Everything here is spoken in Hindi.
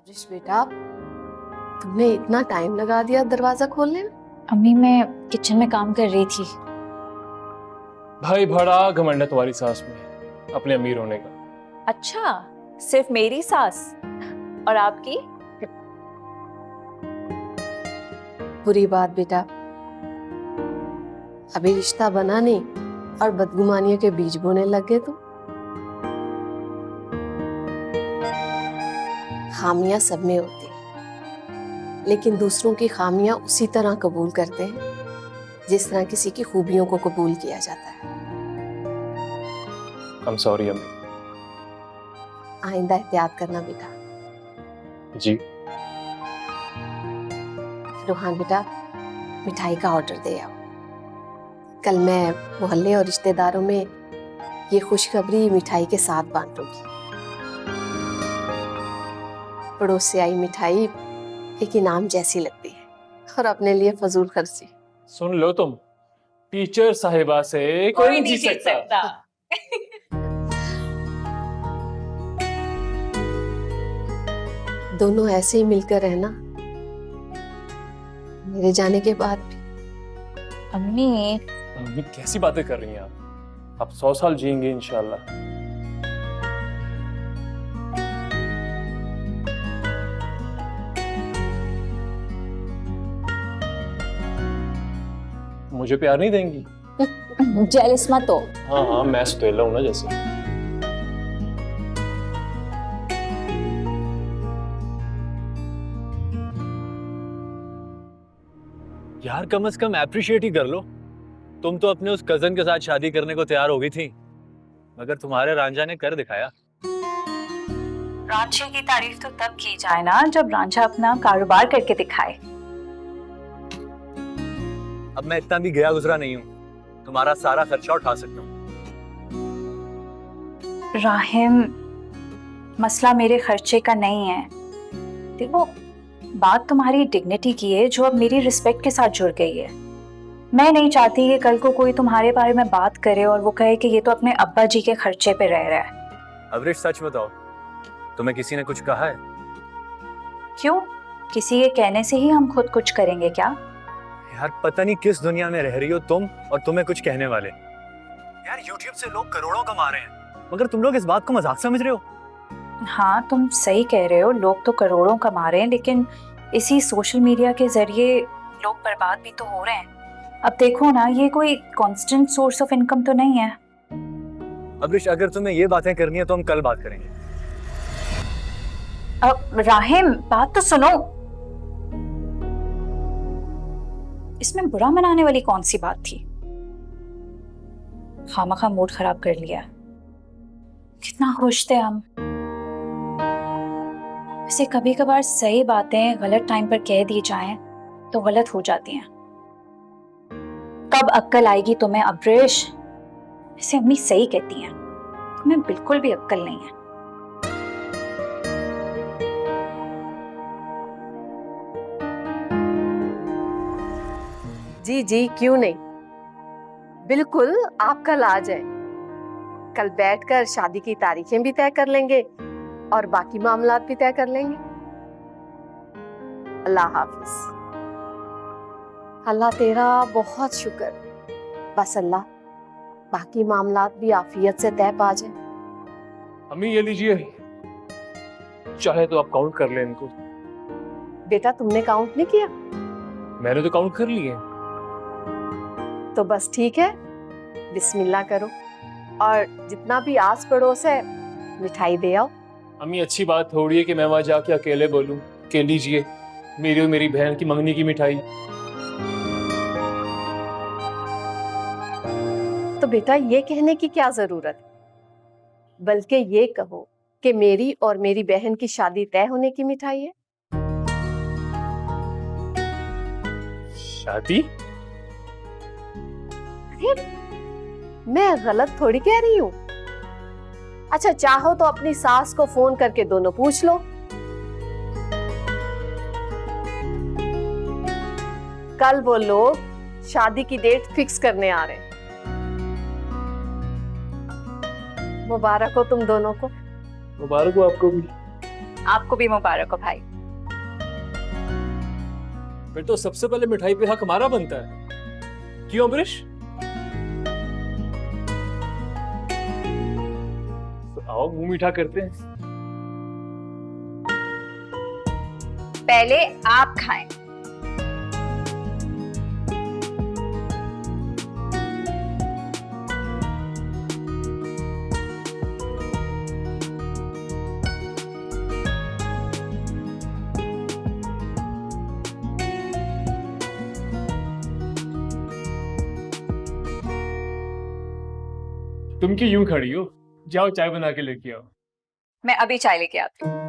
आदर्श बेटा, तुमने इतना टाइम लगा दिया दरवाजा खोलने में? अम्मी मैं किचन में काम कर रही थी। भाई बड़ा घमंड है तुम्हारी सास में अपने अमीर होने का। अच्छा, सिर्फ मेरी सास और आपकी? बुरी बात बेटा, अभी रिश्ता बना नहीं और बदगुमानियों के बीज बोने लग गए तुम। खामियां सब में होती हैं, लेकिन दूसरों की खामियां उसी तरह कबूल करते हैं जिस तरह किसी की खूबियों को कबूल किया जाता है। I'm sorry अम्मी। आइंदा एहतियात करना बेटा। जी। रोहान बेटा, मिठाई का ऑर्डर दे आओ। कल मैं मोहल्ले और रिश्तेदारों में ये खुशखबरी मिठाई के साथ बांटूंगी। पड़ोस से आई मिठाई एक इनाम जैसी लगती है और अपने लिए फजूल खर्ची। सुन लो तुम, टीचर साहिबा से कोई नहीं जीत सकता। दोनों ऐसे ही मिलकर रहना मेरे जाने के बाद भी। अम्मी अम्मी कैसी बातें कर रही हैं आप 100 साल जिएंगे इंशाल्लाह। मुझे प्यार नहीं देंगी? जेलस मत हो। हाँ हाँ, मैं सुतेला हूं ना जैसे। यार कम से कम अप्रिशिएट ही कर लो। तुम तो अपने उस कजन के साथ शादी करने को तैयार हो गई थी, मगर तुम्हारे रांझा ने कर दिखाया। रांझे की तारीफ तो तब की जाए ना जब रांझा अपना कारोबार करके दिखाए। अब मैं इतना भी गया गुजरा नहीं हूँ, तुम्हारा सारा खर्चा उठा सकता हूँ। राहिम, मसला मेरे खर्चे का नहीं है। देखो, बात तुम्हारी डिग्निटी की है जो अब मेरी रिस्पेक्ट के साथ जुड़ गई है। मैं नहीं चाहती कि कल को कोई तुम्हारे बारे में बात करे और वो कहे कि ये तो अपने अब्बा जी के खर्चे पे रह रहा है। अवरेश सच बताओ, तुम्हें किसी ने कुछ कहा है? क्यों? किसी के कहने से ही हम खुद कुछ करेंगे क्या? यार पता नहीं किस दुनिया में रह रही हो तुम और तुम्हें कुछ कहने वाले। यार यूट्यूब से लोग करोड़ों कमा रहे हैं, मगर तुम लोग इस बात को मजाक समझ रहे हो। हाँ, तुम सही कह रहे हो, लोग तो करोड़ों कमा रहे हैं, लेकिन इसी सोशल मीडिया के जरिए लोग बर्बाद भी तो हो रहे हैं। अब देखो ना, ये कोई कांस्टेंट सोर्स ऑफ इनकम तो नहीं है। अवरेश अगर तुम्हें ये बातें करनी है तो हम कल बात करेंगे। अब राहिम, बात तो सुनो। इसमें बुरा मनाने वाली कौन सी बात थी? खामखा मूड खराब कर लिया। कितना खुश थे हम। वैसे कभी कभार सही बातें गलत टाइम पर कह दी जाएं तो गलत हो जाती हैं। कब अक्ल आएगी तुम्हें अब्रेश? वैसे अम्मी सही कहती हैं, तुम्हें बिल्कुल भी अक्ल नहीं है। जी जी, क्यों नहीं, बिल्कुल। आप कल आ जाए, कल बैठकर शादी की तारीखें भी तय कर लेंगे और बाकी मामलात भी तय कर लेंगे। अल्लाह हाफिज। अल्लाह तेरा बहुत शुक्र, बस अल्लाह बाकी मामलात भी आफियत से तय पा जाए। अम्मी ये लीजिए, चाहे तो आप काउंट कर लें इनको। बेटा तुमने काउंट नहीं किया? मैंने तो काउंट कर लिए। तो बस ठीक है, बिस्मिल्लाह करो और जितना भी आस पड़ोस है मिठाई दे आओ। अम्मी अच्छी बात थोड़ी है कि मैं वहां जाके अकेले बोलूं कि लीजिए मेरी और मेरी बहन की मंगनी की मिठाई। तो बेटा ये कहने की क्या जरूरत है, बल्कि ये कहो कि मेरी और मेरी बहन की शादी तय होने की मिठाई है। शादी? मैं गलत थोड़ी कह रही हूँ। अच्छा, चाहो तो अपनी सास को फोन करके दोनों पूछ लो। कल वो लोग शादी की डेट फिक्स करने आ रहे हैं। मुबारक हो तुम दोनों को। मुबारक हो आपको भी। आपको भी मुबारक हो भाई। फिर तो सबसे पहले मिठाई पे हक हमारा बनता है, क्यों अमरीश? तो आओ मुंह मीठा करते हैं। पहले आप खाएं। तुम क्यों यूं खड़ी हो? जाओ चाय बना के लेके आओ। मैं अभी चाय लेके आती हूँ।